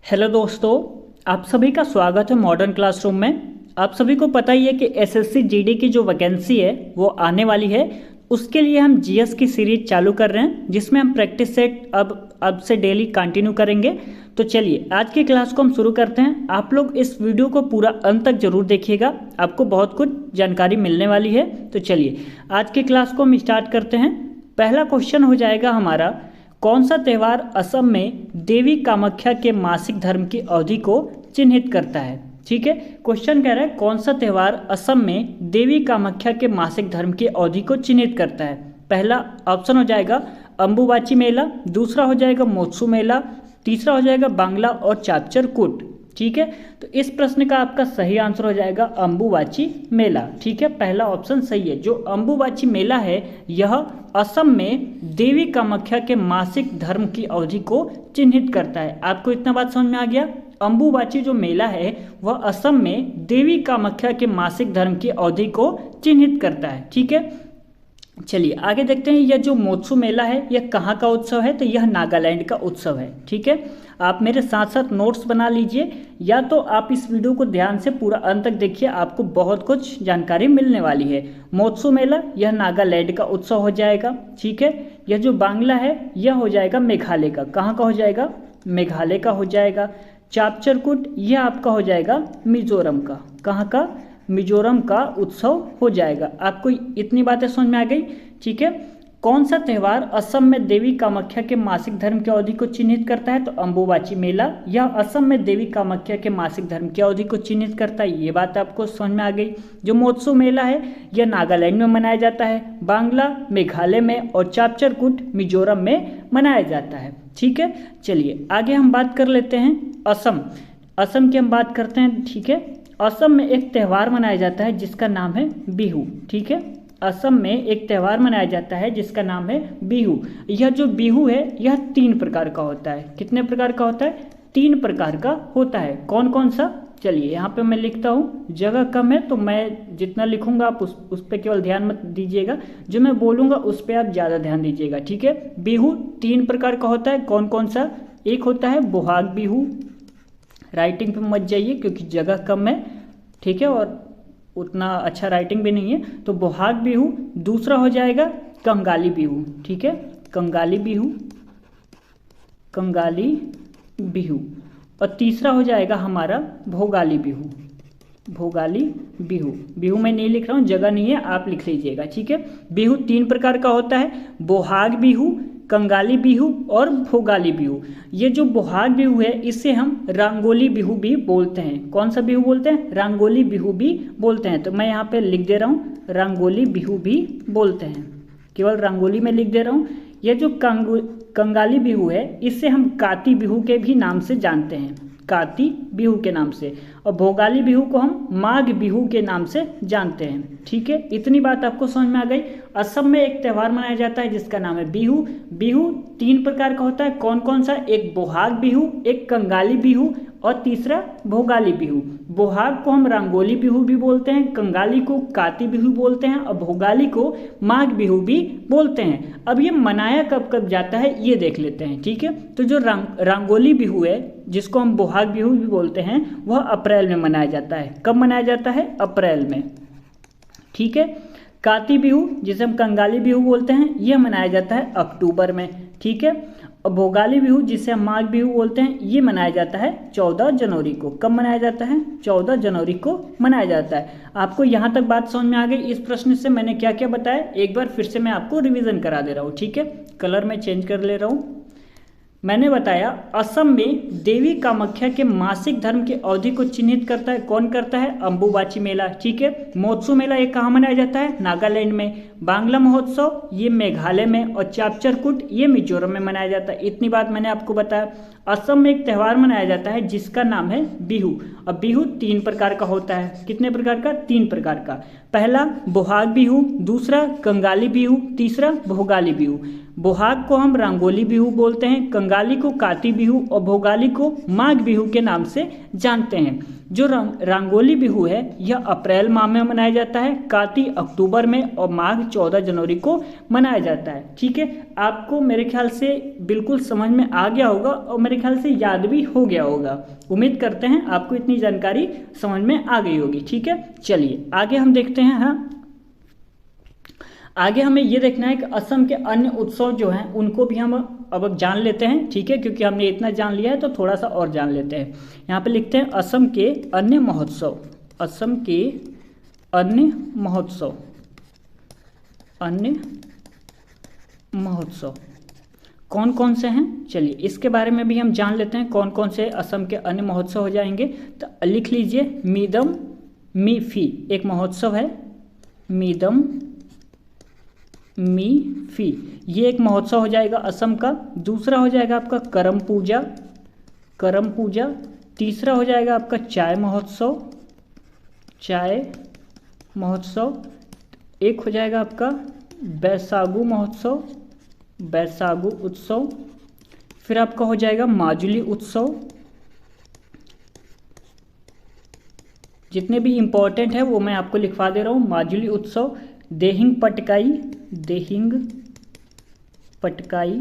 Hello दोस्तों, आप सभी का स्वागत है मॉडर्न क्लासरूम में। आप सभी को पता ही है कि एसएससी जीडी की जो वैकेंसी है वो आने वाली है। उसके लिए हम जीएस की सीरीज चालू कर रहे हैं, जिसमें हम प्रैक्टिस सेट अब से डेली कंटिन्यू करेंगे। तो चलिए आज की क्लास को हम शुरू करते हैं। आप लोग इस वीडियो को पूरा अंत तक जरूर देखिएगा, आपको बहुत कुछ जानकारी मिलने वाली है। तो चलिए आज की क्लास को हम स्टार्ट करते हैं। पहला क्वेश्चन हो जाएगा हमारा, कौन सा त्यौहार असम में देवी कामाख्या के मासिक धर्म की अवधि को चिन्हित करता है। ठीक है, क्वेश्चन कह रहा है कौन सा त्यौहार असम में देवी कामाख्या के मासिक धर्म की अवधि को चिन्हित करता है। पहला ऑप्शन हो जाएगा अंबुबाची मेला, दूसरा हो जाएगा मोत्सु मेला, तीसरा हो जाएगा बांग्ला और चापचर कूट। ठीक है, तो इस प्रश्न का आपका सही आंसर हो जाएगा अंबुबाची मेला। ठीक है, पहला ऑप्शन सही है। जो अंबुबाची मेला है यह असम में देवी कामाख्या के मासिक धर्म की अवधि को चिन्हित करता है। आपको इतना बात समझ में आ गया। अंबुबाची जो मेला है वह असम में देवी कामाख्या के मासिक धर्म की अवधि को चिन्हित करता है। ठीक है, चलिए आगे देखते हैं। यह जो मोत्सु मेला है यह कहाँ का उत्सव है, तो यह नागालैंड का उत्सव है। ठीक है, आप मेरे साथ साथ नोट्स बना लीजिए, या तो आप इस वीडियो को ध्यान से पूरा अंत तक देखिए, आपको बहुत कुछ जानकारी मिलने वाली है। मोत्सु मेला यह नागालैंड का उत्सव हो जाएगा। ठीक है, यह जो बांग्ला है यह हो जाएगा मेघालय का। कहाँ का हो जाएगा? मेघालय का हो जाएगा। चापचर कूट यह आपका हो जाएगा मिजोरम का। कहाँ का? मिजोरम का उत्सव हो जाएगा। आपको इतनी बातें समझ में आ गई। ठीक है, कौन सा त्यौहार असम में देवी कामाख्या के मासिक धर्म की अवधि को चिन्हित करता है, तो अंबुबाची मेला यह असम में देवी कामाख्या के मासिक धर्म की अवधि को चिन्हित करता है। ये बात आपको समझ में आ गई। जो मोत्सु मेला है यह नागालैंड में मनाया जाता है, बांग्ला मेघालय में और चापचर कूट मिजोरम में मनाया जाता है। ठीक है, चलिए आगे हम बात कर लेते हैं असम की हम बात करते हैं। ठीक है, असम में एक त्यौहार मनाया जाता है जिसका नाम है बिहू। ठीक है, असम में एक त्यौहार मनाया जाता है जिसका नाम है बिहू। यह जो बिहू है यह 3 प्रकार का होता है। कितने प्रकार का होता है? 3 प्रकार का होता है। कौन कौन सा? चलिए यहाँ पे मैं लिखता हूँ, जगह कम है तो मैं जितना लिखूंगा आप उस पर केवल ध्यान मत दीजिएगा, जो मैं बोलूँगा उस पर आप ज़्यादा ध्यान दीजिएगा। ठीक है, बिहू 3 प्रकार का होता है। कौन कौन सा? एक होता है बोहाग बिहू, राइटिंग पे मत जाइए क्योंकि जगह कम है। ठीक है, और उतना अच्छा राइटिंग भी नहीं है, तो बोहाग बिहू। दूसरा हो जाएगा कंगाली बिहू। ठीक है, कंगाली बिहू। और तीसरा हो जाएगा हमारा भोगाली बिहू। बिहू मैं नहीं लिख रहा हूँ, जगह नहीं है, आप लिख लीजिएगा। ठीक है, बिहू 3 प्रकार का होता है, बोहाग बिहू, कंगाली बिहू और भोगाली बिहू। ये जो बोहाग बिहू है इसे हम रंगोली बिहू भी बोलते हैं। कौन सा बिहू बोलते हैं? रंगोली बिहू भी बोलते हैं। तो मैं यहाँ पे लिख दे रहा हूँ, रंगोली बिहू भी बोलते हैं, केवल रंगोली में लिख दे रहा हूँ। यह जो कंगाली बिहू है इसे हम काती बिहू के भी नाम से जानते हैं, काती बिहू के नाम से। और भोगाली बिहू को हम माघ बिहू के नाम से जानते हैं। ठीक है, इतनी बात आपको समझ में आ गई। असम में एक त्यौहार मनाया जाता है जिसका नाम है बिहू। बिहू 3 प्रकार का होता है। कौन कौन सा? एक बोहाग बिहू, एक कंगाली बिहू और तीसरा भोगाली बिहू। बोहाग को हम रंगोली बिहू भी बोलते हैं, कंगाली को काती बिहू बोलते हैं और भोगाली को माघ बिहू भी बोलते हैं। अब ये मनाया कब कब जाता है ये देख लेते हैं। ठीक है, तो जो रंगोली बिहू है जिसको हम बोहाग बिहू भी बोलते हैं वह अप्रैल में मनाया जाता है। कब मनाया जाता है? अप्रैल में। ठीक है, काती बिहू जिसे हम कंगाली बिहू बोलते हैं यह मनाया जाता है अक्टूबर में। ठीक है, और भोगाली बिहू जिसे हम माघ बिहू बोलते हैं ये मनाया जाता है 14 जनवरी को। कब मनाया जाता है? 14 जनवरी को मनाया जाता है। आपको यहाँ तक बात समझ में आ गई। इस प्रश्न से मैंने क्या क्या बताया एक बार फिर से मैं आपको रिवीजन करा दे रहा हूँ। ठीक है, कलर में चेंज कर ले रहा हूँ। मैंने बताया असम में देवी कामाख्या के मासिक धर्म की अवधि को चिन्हित करता है। कौन करता है? अंबुबाची मेला। ठीक है, मोत्सु मेला ये कहाँ मनाया जाता है? नागालैंड में। बांग्ला महोत्सव ये मेघालय में और चापचर कूट ये मिजोरम में मनाया जाता है। इतनी बात मैंने आपको बताया। असम में एक त्यौहार मनाया जाता है जिसका नाम है बिहू। अब बिहू 3 प्रकार का होता है। कितने प्रकार का? 3 प्रकार का। पहला बोहाग बिहू, दूसरा कंगाली बिहू, तीसरा भोगाली बिहू। बोहाग को हम रंगोली बिहू बोलते हैं, कंगाली को काती बिहू और भोगाली को माघ बिहू के नाम से जानते हैं। जो रंगोली बिहू है यह अप्रैल माह में मनाया जाता है, काती अक्टूबर में और माघ 14 जनवरी को मनाया जाता है। ठीक है, आपको मेरे ख्याल से बिल्कुल समझ में आ गया होगा और मेरे ख्याल से याद भी हो गया होगा। उम्मीद करते हैं आपको इतनी जानकारी समझ में आ गई होगी। ठीक है, चलिए आगे हम देखते हैं। हाँ, आगे हमें ये देखना है कि असम के अन्य उत्सव जो हैं उनको भी हम अब जान लेते हैं। ठीक है, क्योंकि हमने इतना जान लिया है तो थोड़ा सा और जान लेते हैं। यहाँ पे लिखते हैं असम के अन्य महोत्सव। असम के अन्य महोत्सव, अन्य महोत्सव कौन कौन से हैं, चलिए इसके बारे में भी हम जान लेते हैं कौन कौन से असम के अन्य महोत्सव हो जाएंगे। तो लिख लीजिए, मीदम मी फी एक महोत्सव है, मीदम मी फी ये एक महोत्सव हो जाएगा असम का। दूसरा हो जाएगा आपका करम पूजा, करम पूजा। तीसरा हो जाएगा आपका चाय महोत्सव, चाय महोत्सव। एक हो जाएगा आपका बैसागु महोत्सव, बैसागु उत्सव। फिर आपका हो जाएगा माजुली उत्सव। जितने भी इम्पोर्टेंट है वो मैं आपको लिखवा दे रहा हूँ। माजुली उत्सव, देहिंग पटकाई, देहिंग पटकाई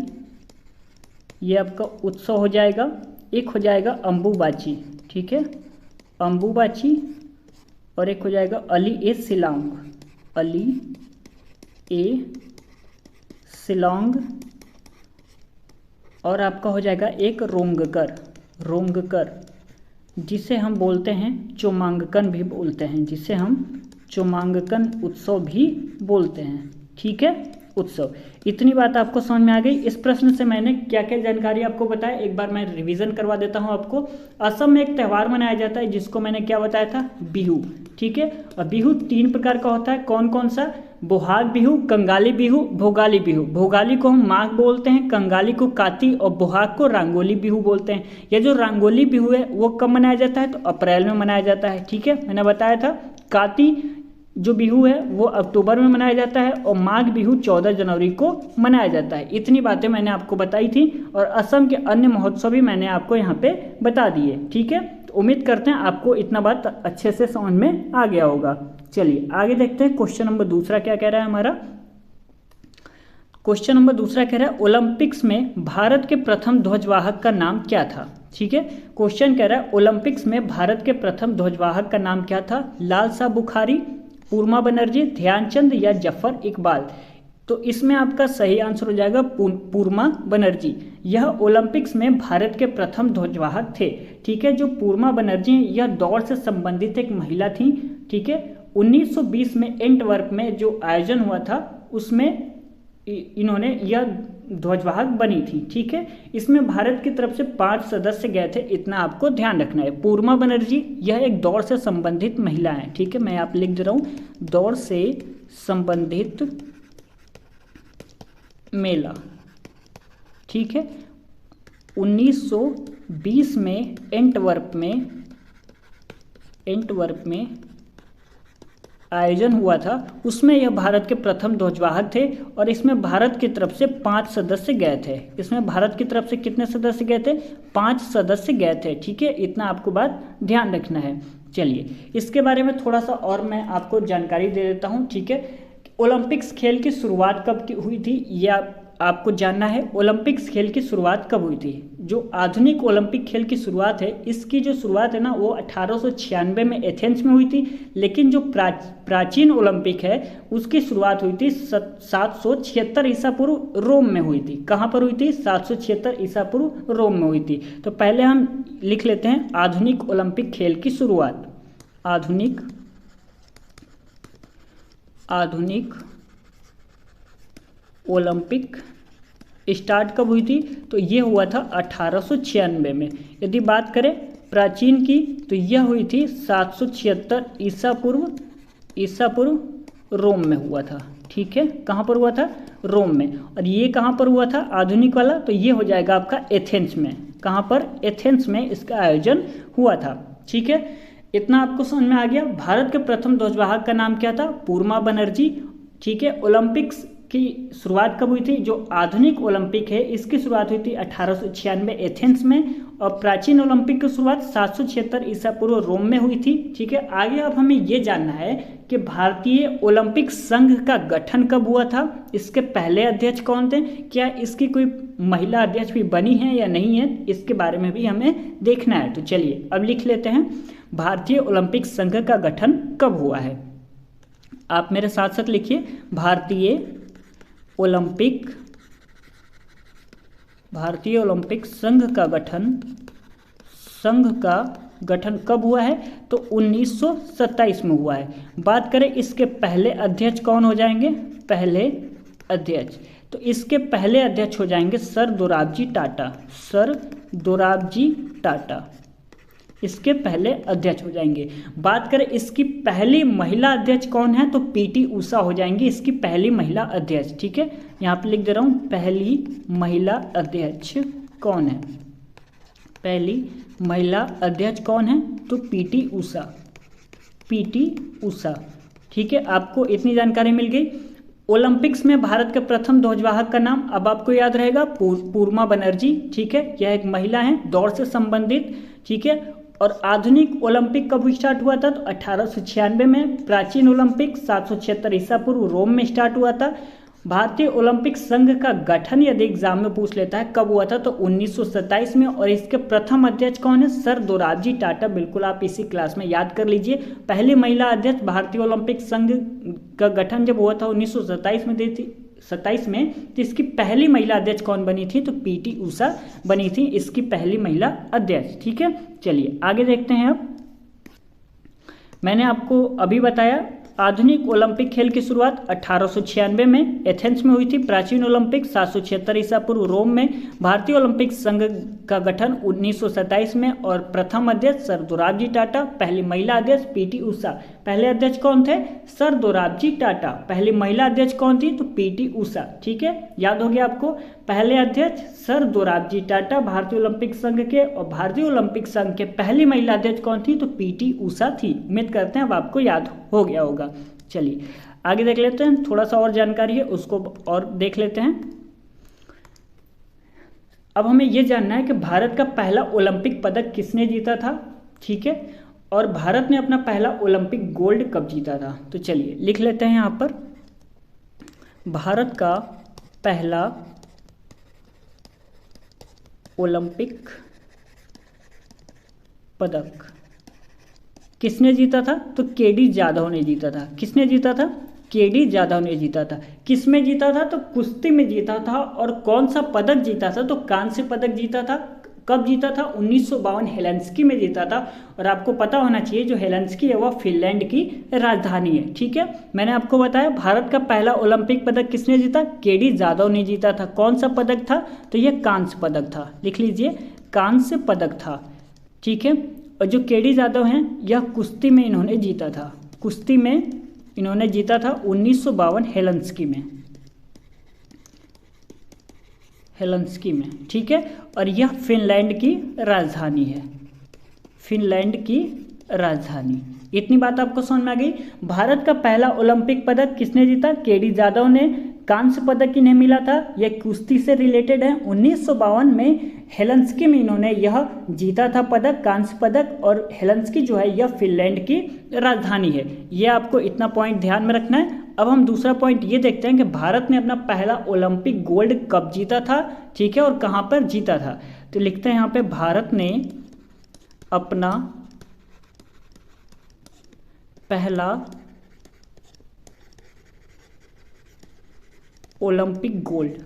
ये आपका उत्सव हो जाएगा। एक हो जाएगा अम्बुबाची, ठीक है, अम्बुबाची। और एक हो जाएगा अली ए शिलांग, अली ए शिलांग। और आपका हो जाएगा एक रोंगकर, रोंगकर जिसे हम बोलते हैं चोमांगकन भी बोलते हैं, जिसे हम चोमांगकन उत्सव भी बोलते हैं। ठीक है, उत्सव। इतनी बात आपको समझ में आ गई। इस प्रश्न से मैंने क्या क्या जानकारी आपको बताया, एक बार मैं रिवीजन करवा देता हूं आपको। असम में एक त्यौहार मनाया जाता है जिसको मैंने क्या बताया था, बिहू। ठीक है, और बिहू 3 प्रकार का होता है। कौन कौन सा, बोहाग बिहू, कंगाली बिहू, भोगाली बिहू। भोगाली को हम माघ बोलते हैं, कंगाली को काती और बोहाग को रंगोली बिहू बोलते हैं। यह जो रंगोली बिहू है वो कब मनाया जाता है, तो अप्रैल में मनाया जाता है। ठीक है, मैंने बताया था। काती जो बिहू है वो अक्टूबर में मनाया जाता है और माघ बिहू 14 जनवरी को मनाया जाता है। इतनी बातें मैंने आपको बताई थी और असम के अन्य महोत्सव भी मैंने आपको यहाँ पे बता दिए। ठीक है, तो उम्मीद करते हैं आपको इतना बात अच्छे से समझ में आ गया होगा। चलिए आगे देखते हैं। क्वेश्चन नंबर दूसरा क्या कह रहा है हमारा। क्वेश्चन नंबर दूसरा कह रहा है ओलंपिक्स में भारत के प्रथम ध्वजवाहक का नाम क्या था। ठीक है, क्वेश्चन कह रहा है ओलंपिक्स में भारत के प्रथम ध्वजवाहक का नाम क्या था। लाल शाह बुखारी, पूर्मा बनर्जी, ध्यानचंद या जफर इकबाल। तो इसमें आपका सही आंसर हो जाएगा पूर्मा बनर्जी। यह ओलंपिक्स में भारत के प्रथम ध्वजवाहक थे। ठीक है, जो पूर्मा बनर्जी यह दौड़ से संबंधित एक महिला थी। ठीक है, 1920 में एंटवर्प में जो आयोजन हुआ था उसमें इन्होंने यह ध्वजवाहक बनी थी। ठीक है, इसमें भारत की तरफ से 5 सदस्य गए थे, इतना आपको ध्यान रखना है। पूर्मा बनर्जी यह एक दौड़ से संबंधित महिला है। ठीक है, मैं आप लिख दे रहा हूँ, दौड़ से संबंधित मेला। ठीक है, 1920 में एंटवर्प में आयोजन हुआ था, उसमें यह भारत के प्रथम ध्वजवाहक थे और इसमें भारत की तरफ से 5 सदस्य गए थे। इसमें भारत की तरफ से कितने सदस्य गए थे, 5 सदस्य गए थे। ठीक है, इतना आपको बात ध्यान रखना है। चलिए इसके बारे में थोड़ा सा और मैं आपको जानकारी दे देता हूँ। ठीक है, ओलंपिक्स खेल की शुरुआत कब की हुई थी या आपको जानना है। ओलंपिक्स खेल की शुरुआत कब हुई थी। जो आधुनिक ओलंपिक खेल की शुरुआत है, इसकी जो शुरुआत है ना वो 1896 में एथेंस में हुई थी। लेकिन जो प्राचीन ओलंपिक है उसकी शुरुआत हुई थी 776 ईसा पूर्व रोम में हुई थी। कहाँ पर हुई थी, 776 ईसा पूर्व रोम में हुई थी। तो पहले हम लिख लेते हैं आधुनिक ओलंपिक खेल की शुरुआत। आधुनिक ओलंपिक स्टार्ट कब हुई थी, तो ये हुआ था 1896 में। यदि बात करें प्राचीन की तो यह हुई थी 776 ईसा पूर्व रोम में हुआ था। ठीक है, कहाँ पर हुआ था, रोम में। और ये कहाँ पर हुआ था आधुनिक वाला, तो ये हो जाएगा आपका एथेंस में। कहाँ पर, एथेंस में इसका आयोजन हुआ था। ठीक है, इतना आपको समझ में आ गया। भारत के प्रथम ध्वजवाहक का नाम क्या था, पूर्मा बनर्जी। ठीक है, ओलंपिक्स की शुरुआत कब हुई थी? जो आधुनिक ओलंपिक है इसकी शुरुआत हुई थी 1896 एथेंस में, और प्राचीन ओलंपिक की शुरुआत 776 ईसा पूर्व रोम में हुई थी। ठीक है, आगे अब हमें ये जानना है कि भारतीय ओलंपिक संघ का गठन कब हुआ था, इसके पहले अध्यक्ष कौन थे, क्या इसकी कोई महिला अध्यक्ष भी बनी है या नहीं है, इसके बारे में भी हमें देखना है। तो चलिए अब लिख लेते हैं, भारतीय ओलंपिक संघ का गठन कब हुआ है। आप मेरे साथ साथ लिखिए, भारतीय ओलंपिक संघ का गठन कब हुआ है? तो 1927 में हुआ है। बात करें इसके पहले अध्यक्ष कौन हो जाएंगे? पहले अध्यक्ष, तो इसके पहले अध्यक्ष हो जाएंगे सर दोराबजी टाटा, इसके पहले अध्यक्ष हो जाएंगे। बात करें इसकी पहली महिला अध्यक्ष कौन है? तो पीटी उषा हो जाएंगी इसकी पहली महिला अध्यक्ष। ठीक है, यहाँ पे लिख दे रहा हूँ, पहली महिला अध्यक्ष कौन है? पहली महिला अध्यक्ष कौन है? तो पीटी उषा। ठीक है, आपको इतनी जानकारी मिल गई। ओलंपिक्स में भारत के प्रथम ध्वजवाहक का नाम अब आपको याद रहेगा, पूर्मा बनर्जी। ठीक है, यह एक महिला है दौड़ से संबंधित। ठीक है, और आधुनिक ओलंपिक कब स्टार्ट हुआ था? तो 1896 में। प्राचीन ओलंपिक 776 ईसा पूर्व रोम में स्टार्ट हुआ था। भारतीय ओलंपिक संघ का गठन यदि एग्जाम में पूछ लेता है कब हुआ था, तो 1927 में, और इसके प्रथम अध्यक्ष कौन है? सर दोराबजी टाटा। बिल्कुल आप इसी क्लास में याद कर लीजिए। पहली महिला अध्यक्ष भारतीय ओलंपिक संघ का गठन जब हुआ था 1927 में दी थी, 27 में, तो इसकी पहली महिला अध्यक्ष कौन बनी थी? तो पीटी उषा बनी थी इसकी पहली महिला अध्यक्ष। ठीक है, चलिए आगे देखते हैं। अब मैंने आपको अभी बताया आधुनिक ओलंपिक खेल की शुरुआत 1896 में एथेंस में हुई थी। प्राचीन ओलंपिक 776 ईसा पूर्व रोम में। भारतीय ओलंपिक संघ का गठन 1927 में, और प्रथम अध्यक्ष सर दोराबजी टाटा, पहली महिला अध्यक्ष पीटी उषा। पहले अध्यक्ष कौन थे? सर दोराबजी टाटा। पहली महिला अध्यक्ष कौन थी? तो पीटी उषा। ठीक है, याद हो गया आपको। पहले अध्यक्ष सर दोराबजी टाटा भारतीय ओलंपिक संघ के, और भारतीय ओलंपिक संघ के पहली महिला अध्यक्ष कौन थी? तो पीटी उषा थी। उम्मीद करते हैं अब आपको याद हो गया होगा। चलिए आगे देख लेते हैं, थोड़ा सा और जानकारी है उसको और देख लेते हैं। अब हमें यह जानना है कि भारत का पहला ओलंपिक पदक किसने जीता था। ठीक है, और भारत ने अपना पहला ओलंपिक गोल्ड कब जीता था। तो चलिए लिख लेते हैं यहाँ पर, भारत का पहला ओलंपिक पदक किसने जीता था? तो केडी जाधव ने जीता था। किसने जीता था? केडी जाधव ने जीता था। किस में जीता था? तो कुश्ती में जीता था। और कौन सा पदक जीता था? तो कांस्य पदक जीता था। कब जीता था? 1952 हेलेंस्की में जीता था। और आपको पता होना चाहिए जो हेलेंस्की है वह फिनलैंड की राजधानी है। ठीक है, मैंने आपको बताया भारत का पहला ओलंपिक पदक किसने जीता? केडी जाधव ने जीता था। कौन सा पदक था? तो यह कांस्य पदक था। लिख लीजिए, कांस्य पदक था। ठीक है, और जो केडी जाधव हैं यह कुश्ती में इन्होंने जीता था। कुश्ती में इन्होंने जीता था 1952 हेलेंस्की में। ठीक है, और यह फिनलैंड की राजधानी है। फिनलैंड की राजधानी। इतनी बात आपको समझ में आ गई। भारत का पहला ओलंपिक पदक किसने जीता? केडी जाधव ने। कांस्य पदक इन्हें मिला था, यह कुश्ती से रिलेटेड है। 1952 में हेलेंस्की में इन्होंने यह जीता था पदक, कांस्य पदक। और हेलेंस्की जो है यह फिनलैंड की राजधानी है। यह आपको इतना पॉइंट ध्यान में रखना है। अब हम दूसरा पॉइंट ये देखते हैं कि भारत ने अपना पहला ओलंपिक गोल्ड कब जीता था। ठीक है, और कहाँ पर जीता था। तो लिखते हैं यहाँ पे, भारत ने अपना पहला ओलंपिक गोल्ड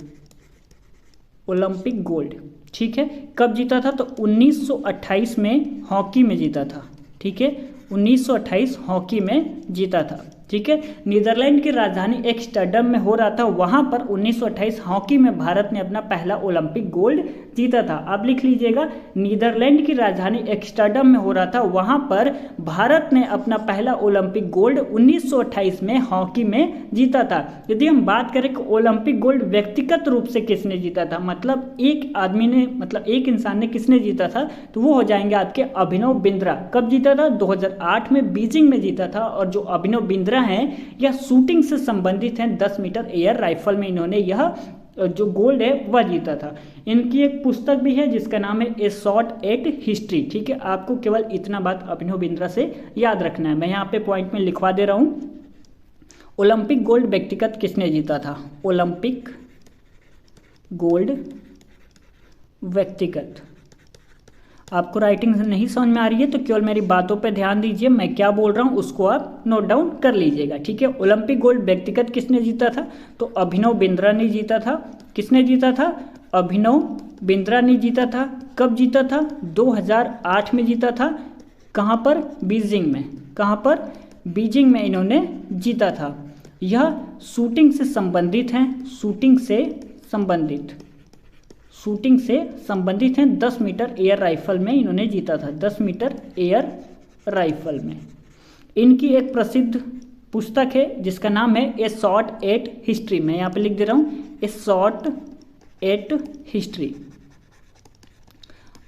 ठीक है कब जीता था? तो 1928 में हॉकी में जीता था। ठीक है, 1928 हॉकी में जीता था। ठीक है, नीदरलैंड की राजधानी एम्स्टर्डम में हो रहा था, वहां पर 1928 हॉकी में भारत ने अपना पहला ओलंपिक गोल्ड जीता था। आप लिख लीजिएगा, नीदरलैंड की राजधानी एम्स्टर्डम में हो रहा था, वहां पर भारत ने अपना पहला ओलंपिक गोल्ड 1928 में हॉकी में जीता था। यदि हम बात करें कि ओलंपिक गोल्ड व्यक्तिगत रूप से किसने जीता था, मतलब एक आदमी ने, मतलब एक इंसान ने किसने जीता था, तो वो हो जाएंगे आपके अभिनव बिंद्रा। कब जीता था? 2008 में बीजिंग में जीता था। और जो अभिनव बिंद्रा हैं यह शूटिंग से संबंधित हैं, 10 मीटर एयर राइफल में इन्होंने यह जो गोल्ड है वह जीता था। इनकी एक पुस्तक भी है जिसका नाम है ए शॉट एट हिस्ट्री। ठीक है, आपको केवल इतना बात अभिनव बिंद्रा से याद रखना है। मैं यहाँ पे पॉइंट में लिखवा दे रहा हूँ। ओलंपिक गोल्ड व्यक्तिगत किसने जीता था? ओलंपिक गोल्ड व्यक्तिगत। आपको राइटिंग नहीं समझ में आ रही है तो केवल मेरी बातों पे ध्यान दीजिए, मैं क्या बोल रहा हूँ उसको आप नोट डाउन कर लीजिएगा। ठीक है, ओलंपिक गोल्ड व्यक्तिगत किसने जीता था? तो अभिनव बिंद्रा ने जीता था। किसने जीता था? अभिनव बिंद्रा ने जीता था। कब जीता था? 2008 में जीता था। कहाँ पर? बीजिंग में। कहाँ पर? बीजिंग में इन्होंने जीता था। यह शूटिंग से संबंधित हैं, शूटिंग से संबंधित हैं। 10 मीटर एयर राइफल में इन्होंने जीता था, 10 मीटर एयर राइफल में। इनकी एक प्रसिद्ध पुस्तक है जिसका नाम है ए शॉट एट हिस्ट्री। मैं यहाँ पे लिख दे रहा हूँ, ए शॉट एट हिस्ट्री।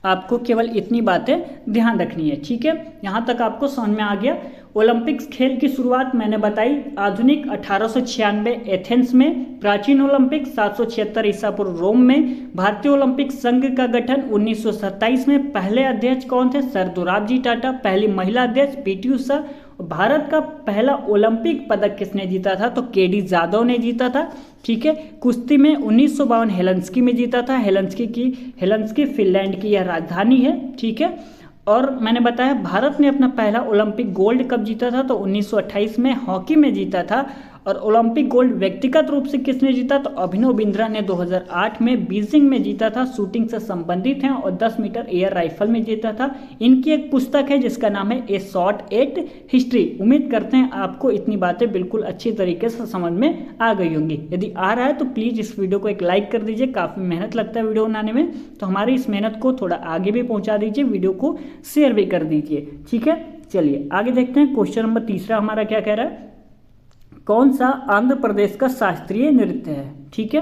आपको केवल इतनी बातें ध्यान रखनी है। ठीक है, यहाँ तक आपको समझ में आ गया। ओलंपिक्स खेल की शुरुआत मैंने बताई आधुनिक 1896 एथेंस में, प्राचीन ओलंपिक 776 ईसा पूर्व रोम में, भारतीय ओलंपिक संघ का गठन 1927 में। पहले अध्यक्ष कौन थे? सर दोराबजी टाटा। पहली महिला अध्यक्ष पीटी उषा। भारत का पहला ओलंपिक पदक किसने जीता था? तो केडी जाधव ने जीता था। ठीक है, कुश्ती में 1952 हेलंस्की में जीता था। हेलंस्की फिनलैंड की यह राजधानी है। ठीक है, और मैंने बताया भारत ने अपना पहला ओलंपिक गोल्ड कब जीता था? तो 1928 में हॉकी में जीता था। और ओलंपिक गोल्ड व्यक्तिगत रूप से किसने जीता? तो अभिनव बिंद्रा ने 2008 में बीजिंग में जीता था, शूटिंग से संबंधित हैं, और 10 मीटर एयर राइफल में जीता था। इनकी एक पुस्तक है जिसका नाम है ए शॉट एट हिस्ट्री। उम्मीद करते हैं आपको इतनी बातें बिल्कुल अच्छी तरीके से समझ में आ गई होंगी। यदि आ रहा है तो प्लीज़ इस वीडियो को एक लाइक कर दीजिए, काफ़ी मेहनत लगता है वीडियो बनाने में, तो हमारी इस मेहनत को थोड़ा आगे भी पहुँचा दीजिए, वीडियो को शेयर भी कर दीजिए। ठीक है, चलिए आगे देखते हैं। क्वेश्चन नंबर 3 हमारा क्या कह रहा है? कौन सा आंध्र प्रदेश का शास्त्रीय नृत्य है? ठीक है,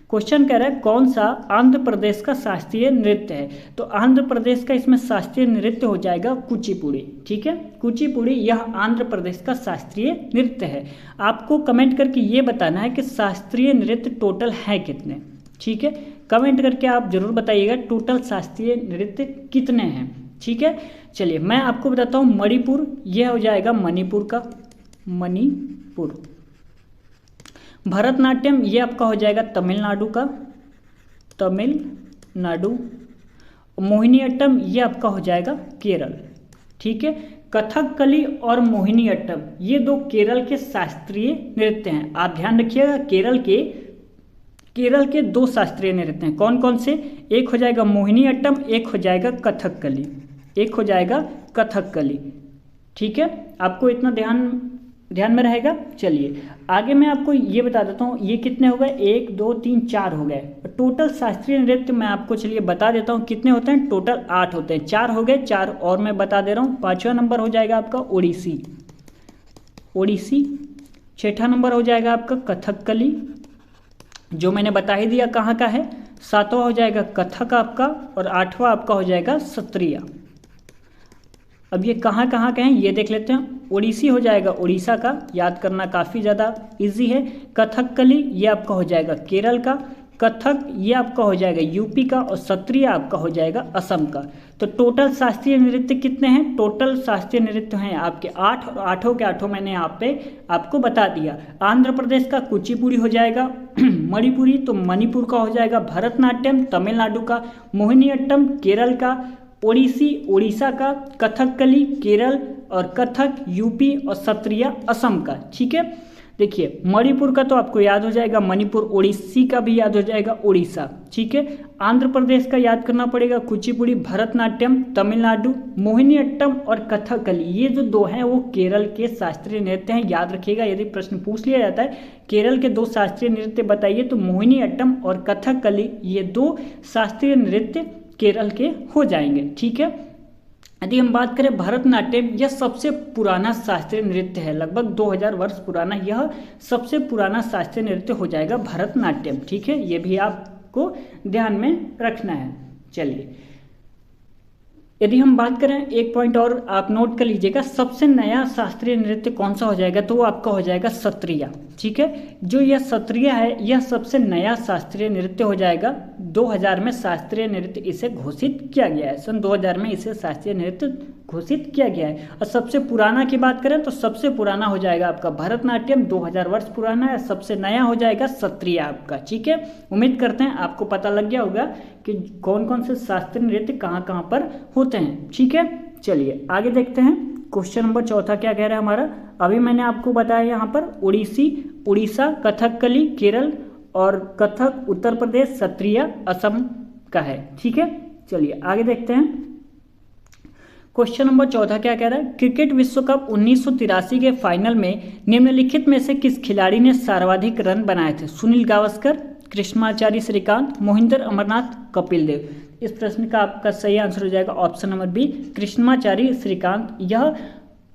क्वेश्चन कह रहा है कौन सा आंध्र प्रदेश का शास्त्रीय नृत्य है? तो आंध्र प्रदेश का इसमें शास्त्रीय नृत्य हो जाएगा कुचिपुड़ी। ठीक है, कुचिपुड़ी यह आंध्र प्रदेश का शास्त्रीय नृत्य है। आपको कमेंट करके ये बताना है कि शास्त्रीय नृत्य टोटल है कितने। ठीक है, कमेंट करके आप जरूर बताइएगा टोटल शास्त्रीय नृत्य कितने हैं। ठीक है, चलिए मैं आपको बताता हूँ। मणिपुर, यह हो जाएगा मणिपुर का, मणिपुर। भरतनाट्यम ये आपका हो जाएगा तमिलनाडु का, तमिलनाडु। मोहिनीअट्टम ये आपका हो जाएगा केरल। ठीक है, कथकली और मोहिनीअट्टम ये दो केरल के शास्त्रीय नृत्य हैं। आप ध्यान रखिएगा, केरल के दो शास्त्रीय नृत्य हैं। कौन कौन से? एक हो जाएगा मोहिनीअट्टम, एक हो जाएगा कथकली, एक हो जाएगा कथकली। ठीक है, आपको इतना ध्यान में रहेगा। चलिए आगे मैं आपको ये बता देता हूँ, ये कितने हो गए? 1 2 3 4 हो गए। टोटल शास्त्रीय नृत्य मैं आपको चलिए बता देता हूँ कितने होते हैं। टोटल 8 होते हैं। 4 हो गए, 4 और मैं बता दे रहा हूँ। 5वां नंबर हो जाएगा आपका ओडिसी, ओडिसी। 6ठा नंबर हो जाएगा आपका कथकली, जो मैंने बता ही दिया कहाँ का है। 7वां हो जाएगा कथक आपका, और 8वां आपका हो जाएगा सत्रिया। अब ये कहाँ कहाँ के हैं ये देख लेते हैं। ओडिसी हो जाएगा उड़ीसा का, याद करना काफ़ी ज़्यादा इजी है। कथकली ये आपका हो जाएगा केरल का, कथक ये आपका हो जाएगा यूपी का, और सत्रिया आपका हो जाएगा असम का। तो टोटल शास्त्रीय नृत्य कितने हैं? टोटल शास्त्रीय नृत्य हैं आपके 8, और 8 के 8 मैंने यहाँ पे आपको बता दिया। आंध्र प्रदेश का कुचिपुड़ी हो जाएगा, मणिपुरी तो मणिपुर का हो जाएगा, भरतनाट्यम तमिलनाडु का, मोहिनीअट्टम केरल का, ओडिसी उड़ीसा का, कथकली केरल, और कथक यूपी, और सत्रिया असम का। ठीक है, देखिए मणिपुर का तो आपको याद हो जाएगा मणिपुर, ओडिसी का भी याद हो जाएगा उड़ीसा, ठीक है। आंध्र प्रदेश का याद करना पड़ेगा कुचिपुड़ी, भरतनाट्यम तमिलनाडु, मोहिनीअट्टम और कथकली, ये जो दो हैं वो केरल के शास्त्रीय नृत्य हैं, याद रखिएगा। यदि प्रश्न पूछ लिया जाता है केरल के दो शास्त्रीय नृत्य बताइए तो मोहिनीअट्टम और कथकली ये दो शास्त्रीय नृत्य केरल के हो जाएंगे, ठीक है। यदि हम बात करें भरतनाट्यम, यह सबसे पुराना शास्त्रीय नृत्य है, लगभग 2000 वर्ष पुराना यह सबसे पुराना शास्त्रीय नृत्य हो जाएगा भरतनाट्यम, ठीक है। ये भी आपको ध्यान में रखना है। चलिए यदि हम बात करें एक पॉइंट और आप नोट कर लीजिएगा, सबसे नया शास्त्रीय नृत्य कौन सा हो जाएगा तो वो आपका हो जाएगा सत्रिया, ठीक है। जो यह सत्रिया है यह सबसे नया शास्त्रीय नृत्य हो जाएगा। 2000 में शास्त्रीय नृत्य इसे घोषित किया गया है, सन 2000 में इसे शास्त्रीय नृत्य घोषित किया गया है। और सबसे पुराना की बात करें तो सबसे पुराना हो जाएगा आपका भरतनाट्यम, 2000 वर्ष पुराना है। सबसे नया हो जाएगा सत्रिया आपका, ठीक है। उम्मीद करते हैं आपको पता लग गया होगा कि कौन कौन से शास्त्रीय नृत्य कहाँ कहाँ पर होते हैं, ठीक है। चलिए आगे देखते हैं। क्वेश्चन नंबर 4 क्या कह रहा है हमारा, अभी मैंने आपको बताया यहाँ पर ओडिसी, उड़ीसा, कथकली केरल और कथक उत्तर प्रदेश, सत्रिया असम का है, ठीक है। चलिए आगे देखते हैं। क्वेश्चन नंबर 14 क्या कह रहा है, क्रिकेट विश्व कप 1983 के फाइनल में निम्नलिखित में से किस खिलाड़ी ने सर्वाधिक रन बनाए थे? सुनील गावस्कर, कृष्णाचारी श्रीकांत, मोहिंदर अमरनाथ, कपिल देव। इस प्रश्न का आपका सही आंसर हो जाएगा option number B, Krishnamachari Shrikant. यह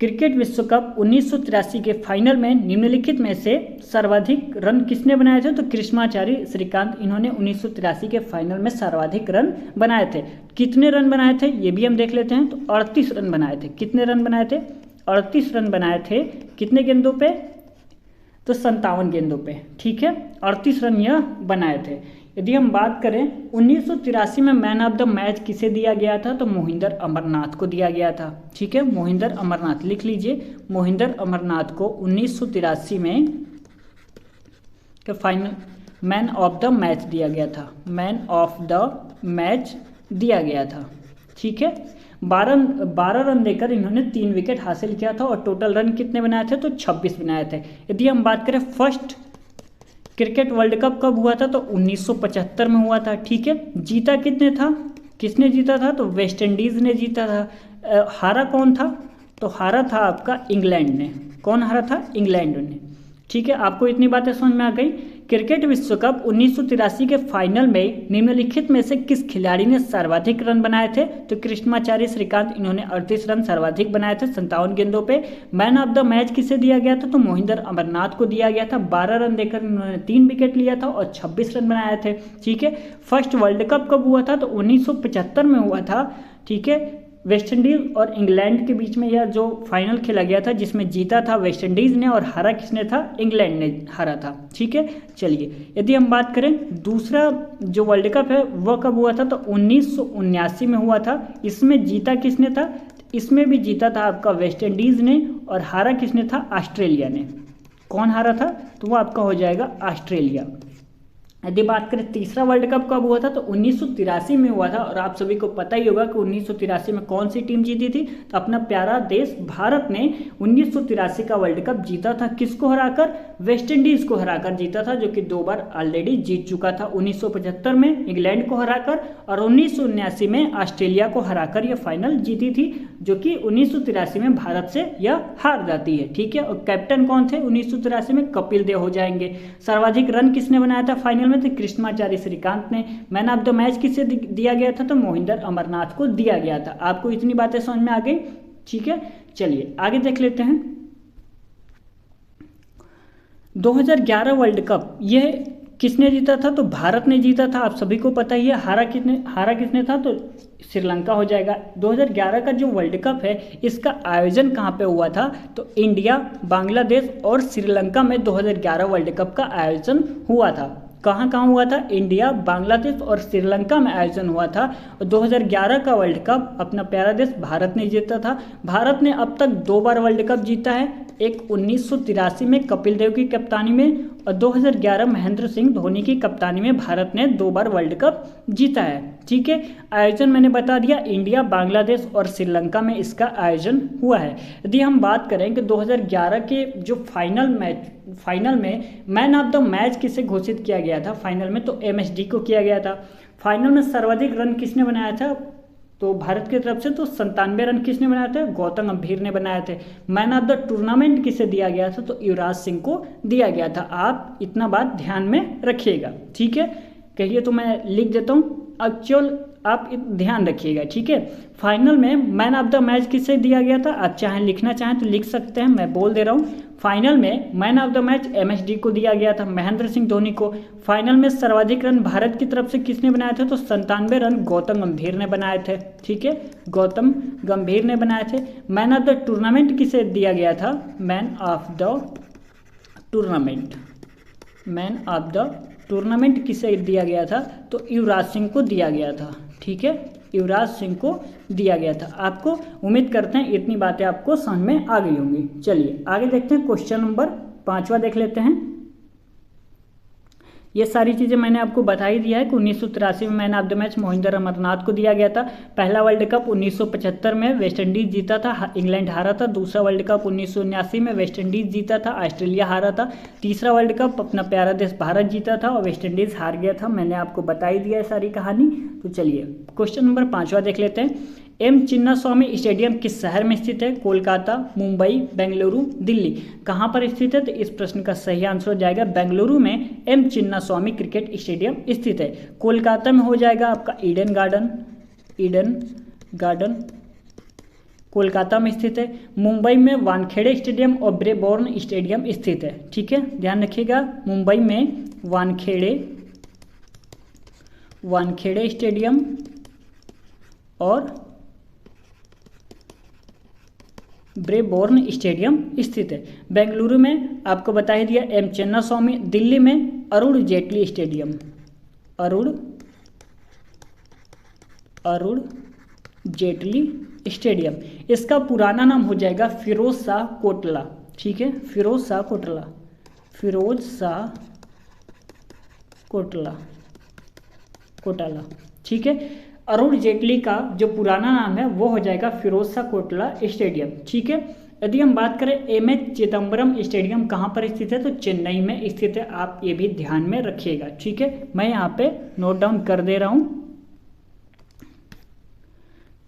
क्रिकेट विश्व कप 1983 के फाइनल में निम्नलिखित में से सर्वाधिक रन किसने बनाए थे? तो कृष्णाचारी श्रीकांत, इन्होंने 1983 के फाइनल में सर्वाधिक रन बनाए थे। कितने रन बनाए थे ये भी हम देख लेते हैं। तो 38 रन बनाए थे। कितने रन बनाए थे? 38 रन बनाए थे। कितने गेंदों पे? तो 57 गेंदों पे, ठीक है। 38 रन यह बनाए थे। यदि हम बात करें 1983 में मैन ऑफ द मैच किसे दिया गया था? तो मोहिंदर अमरनाथ को दिया गया था, ठीक है। मोहिंदर अमरनाथ लिख लीजिए, मोहिंदर अमरनाथ को 1983 में के final man of the match दिया गया था। मैन ऑफ द मैच दिया गया था, ठीक है। 12 रन देकर इन्होंने 3 विकेट हासिल किया था और टोटल रन कितने बनाए थे? तो 26 बनाए थे। यदि हम बात करें फर्स्ट क्रिकेट वर्ल्ड कप कब हुआ था? तो 1975 में हुआ था, ठीक है। जीता कितने था? किसने जीता था? तो वेस्ट इंडीज़ ने जीता था। हारा कौन था? तो हारा था आपका इंग्लैंड ने। कौन हारा था? इंग्लैंड ने, ठीक है। आपको इतनी बातें समझ में आ गई। क्रिकेट विश्व कप 1983 के फाइनल में निम्नलिखित में से किस खिलाड़ी ने सर्वाधिक रन बनाए थे? तो कृष्णाचारी श्रीकांत, इन्होंने 38 रन सर्वाधिक बनाए थे 57 गेंदों पे। मैन ऑफ द मैच किसे दिया गया था? तो मोहिंदर अमरनाथ को दिया गया था। 12 रन देकर इन्होंने 3 विकेट लिया था और 26 रन बनाए थे, ठीक है। फर्स्ट वर्ल्ड कप कब हुआ था? तो 1975 में हुआ था, ठीक है। वेस्ट इंडीज और इंग्लैंड के बीच में यह जो फाइनल खेला गया था, जिसमें जीता था वेस्ट इंडीज ने और हारा किसने था? इंग्लैंड ने हारा था, ठीक है। चलिए यदि हम बात करें दूसरा जो वर्ल्ड कप है वह कब हुआ था? तो 1979 में हुआ था। इसमें जीता किसने था? इसमें भी जीता था आपका वेस्ट इंडीज ने और हारा किसने था? ऑस्ट्रेलिया ने। कौन हारा था? तो वो आपका हो जाएगा ऑस्ट्रेलिया। यदि बात करें तीसरा वर्ल्ड कप कब हुआ था? तो 1983 में हुआ था और आप सभी को पता ही होगा कि 1983 में कौन सी टीम जीती थी? तो अपना प्यारा देश भारत ने 1983 का वर्ल्ड कप जीता था। किसको हराकर? वेस्ट इंडीज को हराकर जीता था, जो कि 2 बार ऑलरेडी जीत चुका था। 1975 में इंग्लैंड को हराकर और 1979 में ऑस्ट्रेलिया को हराकर यह फाइनल जीती थी, जो कि 1983 में भारत से यह हार जाती है, ठीक है। और कैप्टन कौन थे 1983 में? कपिल देव हो जाएंगे। सर्वाधिक रन किसने बनाया था फाइनल में? तो कृष्णाचारी श्रीकांत ने। मैन ऑफ द मैच किसे दिया गया था? तो मोहिंदर अमरनाथ को दिया गया था। आपको इतनी बातें समझ में आ गई, ठीक है। चलिए आगे देख लेते हैं। 2011 वर्ल्ड कप यह किसने जीता था? तो भारत ने जीता था। आप सभी को पता ही है। हारा किसने था? तो श्रीलंका हो जाएगा। 2011 का जो वर्ल्ड कप है इसका आयोजन कहाँ पे हुआ था? तो इंडिया, बांग्लादेश और श्रीलंका में 2011 वर्ल्ड कप का आयोजन हुआ था। कहाँ कहाँ हुआ था? इंडिया, बांग्लादेश और श्रीलंका में आयोजन हुआ था। और 2011 का वर्ल्ड कप अपना प्यारा देश भारत ने जीता था। भारत ने अब तक 2 बार वर्ल्ड कप जीता है, एक 1983 में कपिल देव की कप्तानी में और 2011 महेंद्र सिंह धोनी की कप्तानी में भारत ने 2 बार वर्ल्ड कप जीता है, ठीक है। आयोजन मैंने बता दिया, इंडिया, बांग्लादेश और श्रीलंका में इसका आयोजन हुआ है। यदि हम बात करें कि 2011 के जो फाइनल में मैन ऑफ द मैच किसे घोषित किया गया था फाइनल में, तो MSD को किया गया था। फाइनल में सर्वाधिक रन किसने बनाया था, तो भारत की तरफ से तो 97 रन किसने बनाए थे, गौतम गंभीर ने बनाए थे। मैन ऑफ द टूर्नामेंट किसे दिया गया था, तो युवराज सिंह को दिया गया था। आप इतना बात ध्यान में रखिएगा, ठीक है। कहिए तो मैं लिख देता हूँ, एक्चुअल आप ध्यान रखिएगा, ठीक है। फाइनल में मैन ऑफ द मैच किसे दिया गया था, आप चाहे लिखना चाहें तो लिख सकते हैं, मैं बोल दे रहा हूँ। फाइनल में man of the match MSD को दिया गया था, महेंद्र सिंह धोनी को। फाइनल में सर्वाधिक रन भारत की तरफ से किसने बनाए थे, तो 97 रन गौतम गंभीर ने बनाए थे, ठीक है, गौतम गंभीर ने बनाए थे। मैन ऑफ द टूर्नामेंट किसे दिया गया था, मैन ऑफ द टूर्नामेंट किसे दिया गया था, तो युवराज सिंह को दिया गया था, ठीक है, युवराज सिंह को दिया गया था। आपको उम्मीद करते हैं इतनी बातें आपको समझ में आ गई होंगी। चलिए आगे देखते हैं, क्वेश्चन नंबर 5वां देख लेते हैं। ये सारी चीज़ें मैंने आपको बता ही दिया है कि 1983 में man of the match Mohinder Amarnath को दिया गया था। पहला वर्ल्ड कप 1975 में वेस्ट इंडीज जीता था, इंग्लैंड हारा था। दूसरा वर्ल्ड कप 1979 में वेस्ट इंडीज जीता था, ऑस्ट्रेलिया हारा था। तीसरा वर्ल्ड कप अपना प्यारा देश भारत जीता था और वेस्ट इंडीज हार गया था। मैंने आपको बता ही दिया है सारी कहानी। तो चलिए क्वेश्चन नंबर 5वां देख लेते हैं। एम चिन्नास्वामी स्टेडियम किस शहर में स्थित है, कोलकाता, मुंबई, बेंगलुरु, दिल्ली। कहाँ पर स्थित है, तो इस प्रश्न का सही आंसर हो जाएगा बेंगलुरु में एम चिन्नास्वामी क्रिकेट स्टेडियम स्थित है। कोलकाता में हो जाएगा आपका ईडन गार्डन कोलकाता में स्थित है। मुंबई में वानखेड़े स्टेडियम और ब्रेबॉर्न स्टेडियम स्थित है, ठीक है, ध्यान रखिएगा। मुंबई में वानखेड़े स्टेडियम और ब्रेबॉर्न स्टेडियम स्थित है। बेंगलुरु में आपको बता ही दिया एम चिन्नास्वामी। दिल्ली में अरुण जेटली स्टेडियम, अरुण जेटली स्टेडियम। इसका पुराना नाम हो जाएगा फिरोज शाह कोटला, ठीक है, फिरोज शाह कोटला, ठीक है। अरुण जेटली का जो पुराना नाम है वो हो जाएगा फिरोज शाह कोटला स्टेडियम, ठीक है। यदि हम बात करें एमए चिदम्बरम स्टेडियम कहाँ पर स्थित है, तो चेन्नई में स्थित है। आप ये भी ध्यान में रखिएगा, ठीक है, मैं यहाँ पे नोट डाउन कर दे रहा हूँ।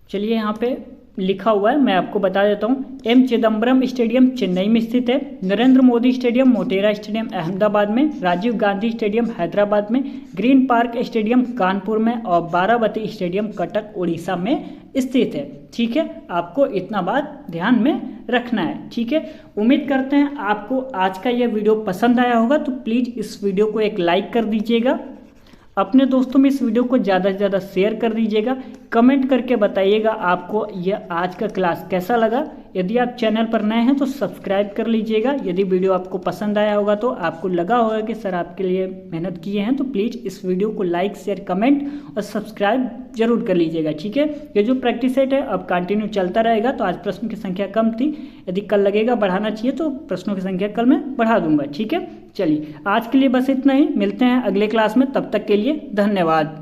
चलिए यहाँ पे लिखा हुआ है, मैं आपको बता देता हूँ। एम चिदम्बरम स्टेडियम चेन्नई में स्थित है। नरेंद्र मोदी स्टेडियम, मोटेरा स्टेडियम अहमदाबाद में, राजीव गांधी स्टेडियम हैदराबाद में, ग्रीन पार्क स्टेडियम कानपुर में और बाराबती स्टेडियम कटक उड़ीसा में स्थित है, ठीक है। आपको इतना बात ध्यान में रखना है, ठीक है। उम्मीद करते हैं आपको आज का यह वीडियो पसंद आया होगा, तो प्लीज़ इस वीडियो को एक लाइक कर दीजिएगा। अपने दोस्तों में इस वीडियो को ज़्यादा से ज़्यादा शेयर कर दीजिएगा। कमेंट करके बताइएगा आपको यह आज का क्लास कैसा लगा। यदि आप चैनल पर नए हैं तो सब्सक्राइब कर लीजिएगा। यदि वीडियो आपको पसंद आया होगा तो आपको लगा होगा कि सर आपके लिए मेहनत किए हैं, तो प्लीज़ इस वीडियो को लाइक, शेयर, कमेंट और सब्सक्राइब जरूर कर लीजिएगा, ठीक है। ये जो प्रैक्टिस सेट है अब कंटिन्यू चलता रहेगा। तो आज प्रश्नों की संख्या कम थी, यदि कल लगेगा बढ़ाना चाहिए तो प्रश्नों की संख्या कल मैं बढ़ा दूंगा, ठीक है। चलिए आज के लिए बस इतना ही, मिलते हैं अगले क्लास में, तब तक के लिए धन्यवाद।